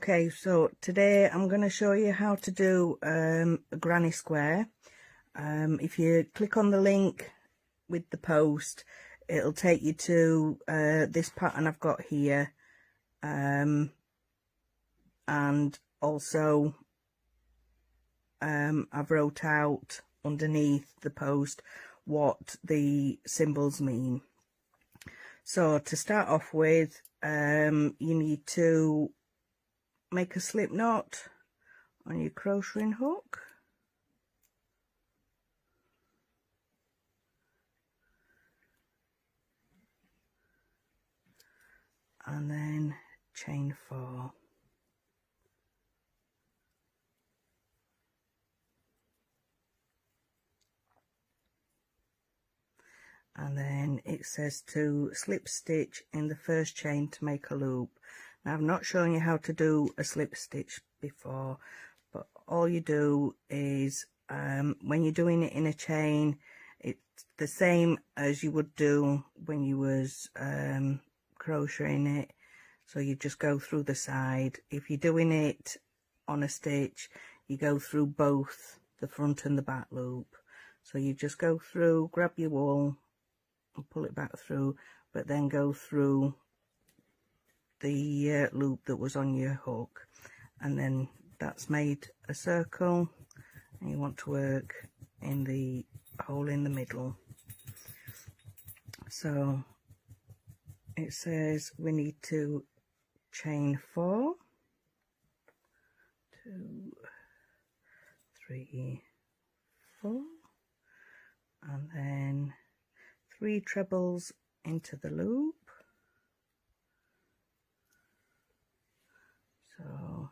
Okay, so today I'm going to show you how to do a granny square. If you click on the link with the post, it'll take you to this pattern I've got here, and also I've wrote out underneath the post what the symbols mean. So to start off with, you need to make a slip knot on your crocheting hook, and then chain 4. And then it says to slip stitch in the first chain to make a loop. Now, I've not shown you how to do a slip stitch before, but all you do is when you're doing it in a chain, it's the same as you would do when you was crocheting it. So you just go through the side. If you're doing it on a stitch, you go through both the front and the back loop. So you just go through, grab your wool and pull it back through, but then go through the loop that was on your hook, and then that's made a circle, and you want to work in the hole in the middle. So it says we need to chain 4, 2, 3, 4, and then 3 trebles into the loop. So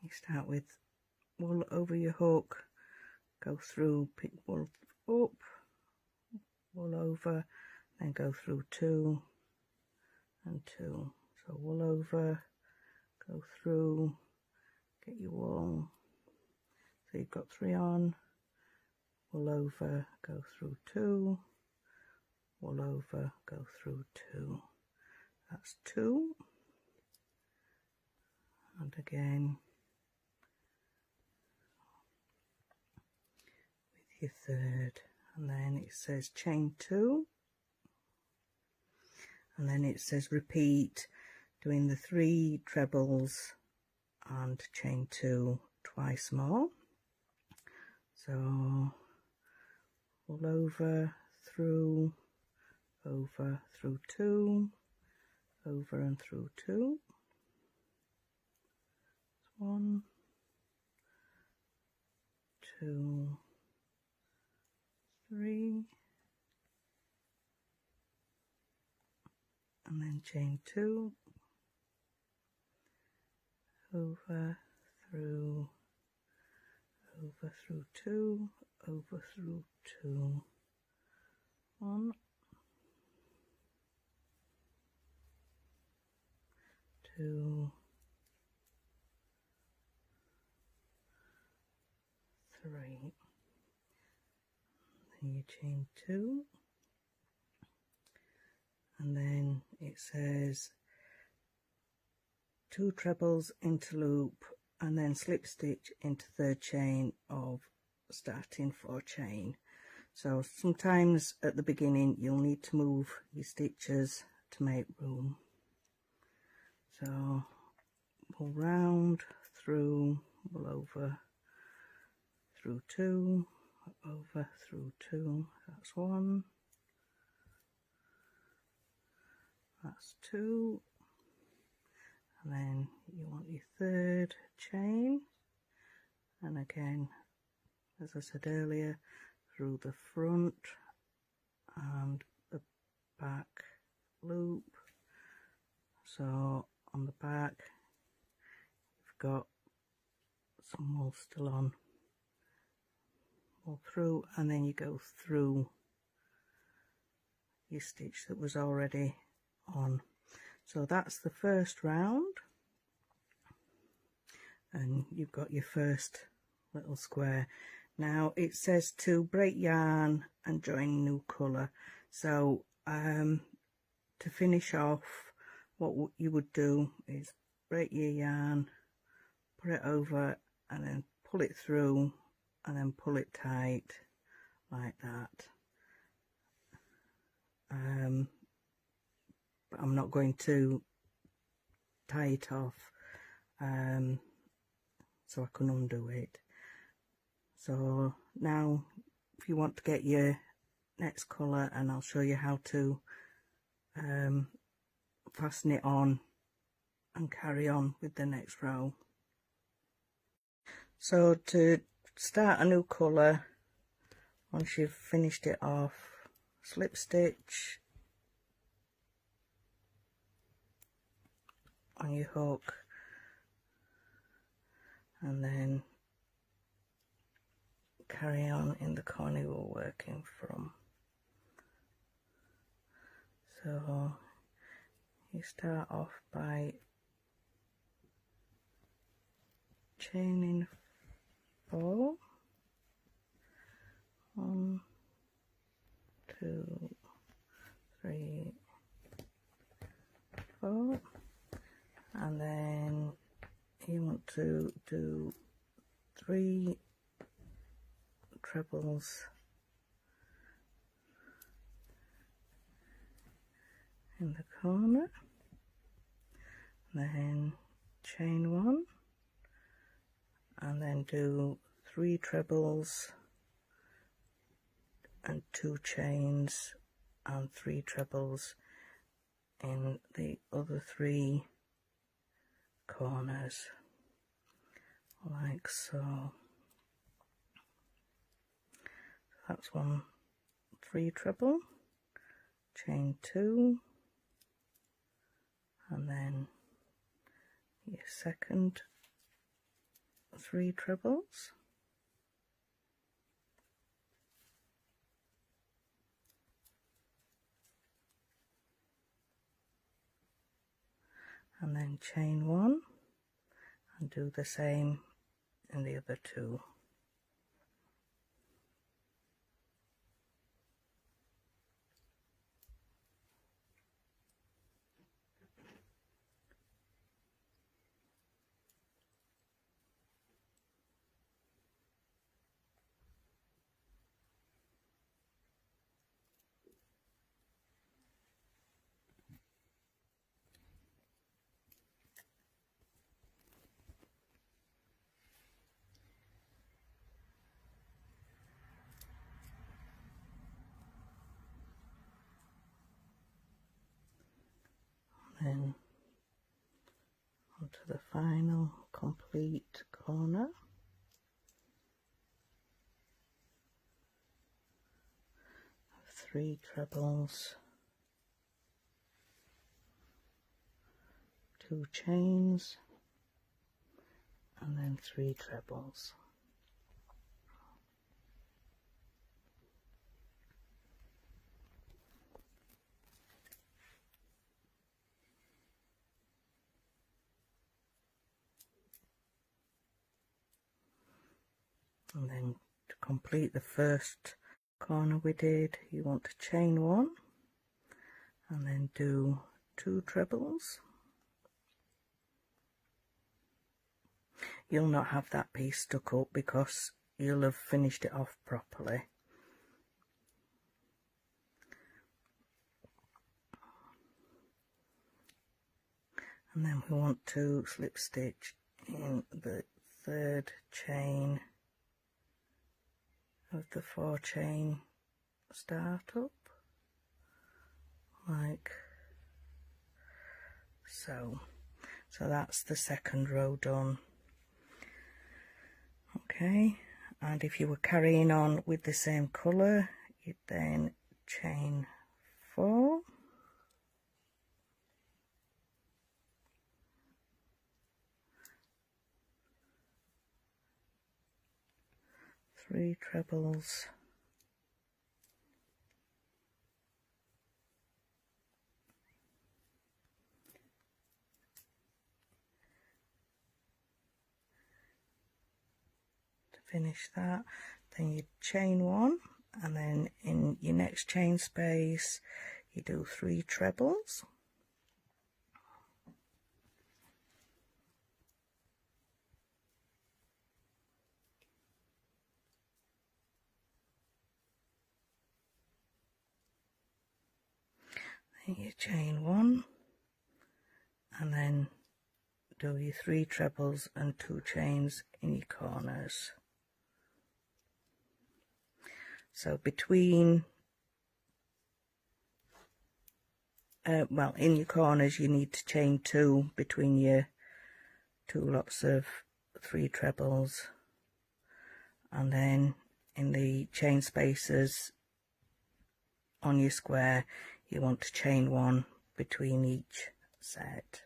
you start with wool over your hook, go through, pick wool up, wool over, then go through 2 and 2. So wool over, go through, get your wool, so you've got 3 on, wool over, go through 2, wool over, go through 2, that's 2, and again with your third, and then it says chain 2, and then it says repeat, doing the 3 trebles and chain 2 twice more. So wool over, through 2, over and through 2, 1, 2, 3, and then chain 2, over through 2, over through 2, 1, 2, 3, then you chain 2, and then it says 2 trebles into loop, and then slip stitch into third chain of starting 4 chain. So sometimes at the beginning you'll need to move your stitches to make room. So wool round, through, wool over, through 2, over, through 2, that's 1, that's 2, and then you want your third chain, and again, as I said earlier, through the front and the back loop. So on the back you've got some wool still on, wool through, and then you go through your stitch that was already on. So that's the first round, and you've got your first little square. Now it says to break yarn and join new colour, so to finish off, what you would do is break your yarn, put it over and then pull it through and then pull it tight like that. But I'm not going to tie it off so I can undo it. So now if you want to get your next colour, and I'll show you how to fasten it on and carry on with the next row. So to start a new colour, once you've finished it off, slip stitch on your hook and then carry on in the corner you were working from. So you start off by chaining 4, 1, 2, 3, 4, and then you want to do 3 trebles in the corner, then chain 1 and then do 3 trebles and 2 chains and 3 trebles in the other 3 corners, like so. That's 3 treble, chain 2, and then your second 3 trebles, and then chain 1 and do the same in the other 2. Then onto the final complete corner. 3 trebles, 2 chains, and then 3 trebles. And then to complete the first corner we did, you want to chain 1 and then do 2 trebles. You'll not have that piece stuck up because you'll have finished it off properly. And then we want to slip stitch in the 3rd chain of the 4 chain start up, like so. So that's the 2nd row done. Okay, and if you were carrying on with the same colour, you'd then chain 4, three trebles, to finish that. then you chain 1, and then in your next chain space you do 3 trebles, then you chain 1, and then do your 3 trebles and 2 chains in your corners. So between well, in your corners you need to chain 2 between your 2 lots of 3 trebles, and then in the chain spaces on your square you want to chain 1 between each set.